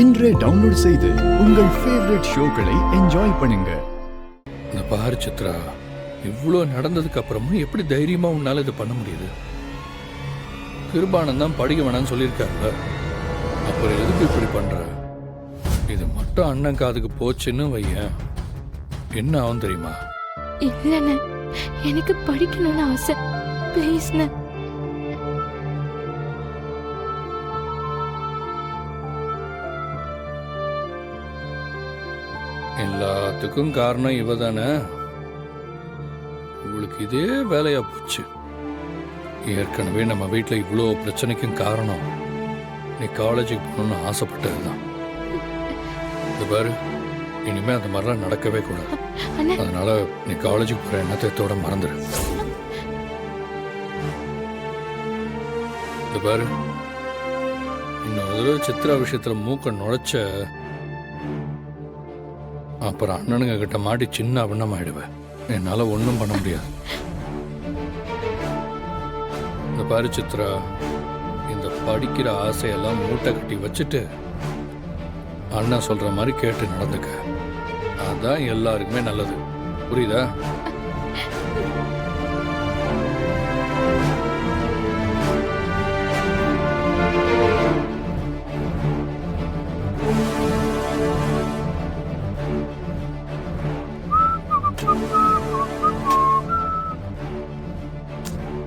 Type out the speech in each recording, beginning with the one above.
இன்றே டவுன்லோட் செய்து உங்கள் ஃபேவரட் ஷோக்களை என்ஜாய் பண்ணுங்க. இந்த பாரு சித்ரா, இவ்வளோ நடந்ததுக்கு அப்புறமும் எப்படி தைரியமா உன்னால இது பண்ண முடியுது? கிருபானந்த் தான் படிக்க வேணாம்னு சொல்லியிருக்காருல்ல, அப்புறம் எதுக்கு இப்படி பண்ற? இது மட்டும் அண்ணன் காதுக்கு போச்சுன்னு வையன், என்ன ஆகும் தெரியுமா? இல்லண்ணே, எனக்கு படிக்கணும்னு ஆசை. ப்ளீஸ்ண்ணே. எல்லாத்துக்கும் காரணம் இவ தானே. உங்களுக்கு இதே வேலையா போச்சு. ஏற்கனவே நம்ம வீட்டில் இவ்வளோ பிரச்சனைக்கும் காரணம் நீ காலேஜுக்கு போகணும்னு ஆசைப்பட்டதுதான். இது பாரு, இனிமே அந்த மாதிரிலாம் நடக்கவே கூடாது. அதனால நீ காலேஜுக்கு போற எண்ணத்தோட மறந்துடு. இது பாரு, இன்னொரு தடவை சித்ரா விஷயத்துல மூக்க நுழைச்ச அப்புறம் அண்ணனுங்க கிட்ட மாட்டி சின்ன அண்ணம் ஆயிடுவேன். என்னால ஒன்றும் பண்ண முடியாது. இந்த பாரு சித்ரா, இந்த படிக்கிற ஆசையெல்லாம் மூட்டை கட்டி வச்சுட்டு அண்ணன் சொல்ற மாதிரி கேட்டு நடந்துக்க. அதான் எல்லாருக்குமே நல்லது. புரியுதா?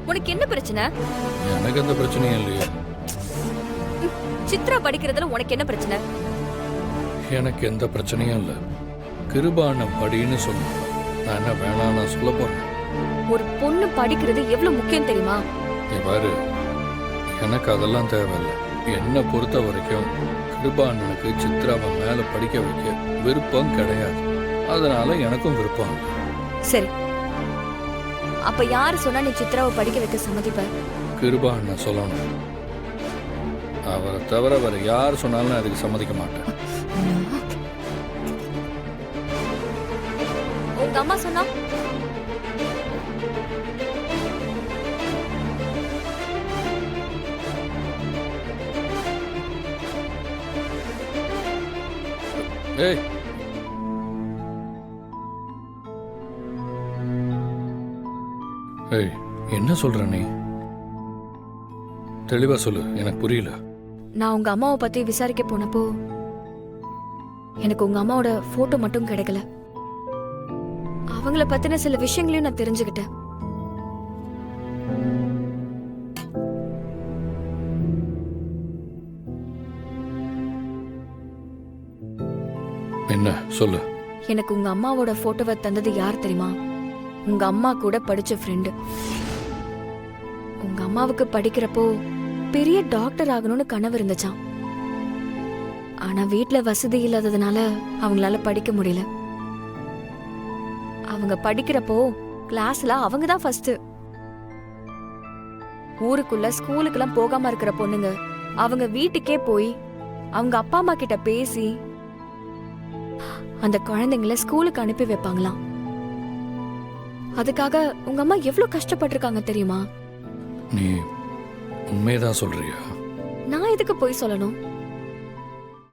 உனக்கு என்ன பிரச்சனை? எனக்கு எந்த பிரச்சனையும் இல்லையே. சித்ரா படிக்கிறதுல உனக்கு என்ன பிரச்சனை? எனக்கு எந்த பிரச்சனையும் இல்லை. கிருபானம் படின்னு சொன்னேன். நான் என்ன வேணாம் நான் சொல்ல போறேன்? ஒரு பொண்ணு படிக்கிறது எவ்வளவு முக்கியம் தெரியுமா? நீ பாரு, எனக்கு அதெல்லாம் தேவையில்லை. என்னை பொறுத்த வரைக்கும் கிருபானனுக்கு சித்ராவை மேல படிக்க வைக்க விருப்பம் கிடையாது. அதனால எனக்கும் விருப்பம் இல்லை. சரி, அப்ப யாரு சொன்னா நீ சித்ராவை படிக்க வைக்க சம்மதிப்ப? கிருபானன் சொல்லணும். அவரை தவிர வேற யார் சொன்னாலும் அதுக்கு சம்மதிக்க மாட்டேன். உங்க அம்மா சொன்னா? ஏய், ஏய், என்ன சொல்ற நீ? தெளிவா சொல்லு, எனக்கு புரியல. நான் உங்க அம்மாவை பத்தி விசாரிக்க போனப்போ எனக்கு உங்க அம்மாவோட போட்டோ மட்டும் கிடைக்கல. அவங்கள பத்தின சில விஷயங்களையும் நான் தெரிஞ்சுக்கிட்டேன். என்ன சொல்லு? எனக்கு உங்க அம்மாவோட போட்டோவை தந்தது யார் தெரியுமா? உங்க அம்மா கூட படிச்ச ஃப்ரெண்டு. உங்க அம்மாவுக்கு படிக்கிறப்போ பெரிய டாக்டர் ஆகணும்னு கனவு இருந்துச்சாம். ஆனா வீட்ல வசதி இல்லாததுனால அவங்களால படிக்க முடியல. அவங்க படிக்கிறப்போ கிளாஸ்ல அவங்க தான் ஃபர்ஸ்ட். ஊருக்குள்ள ஸ்கூலுக்கெல்லாம் போகாம இருக்கிற பொண்ணுங்க அவங்க வீட்டுக்கே போய் அவங்க அப்பா அம்மா கிட்ட பேசி அந்த குழந்தைங்கள ஸ்கூலுக்கு அனுப்பி வைப்பாங்களாம். அதுக்காக உங்க அம்மா எவ்வளவு கஷ்டப்பட்டிருக்காங்க தெரியுமா? நீ உண்மையதான் சொல்றியா? நான் எதுக்கு போய் சொல்லணும்?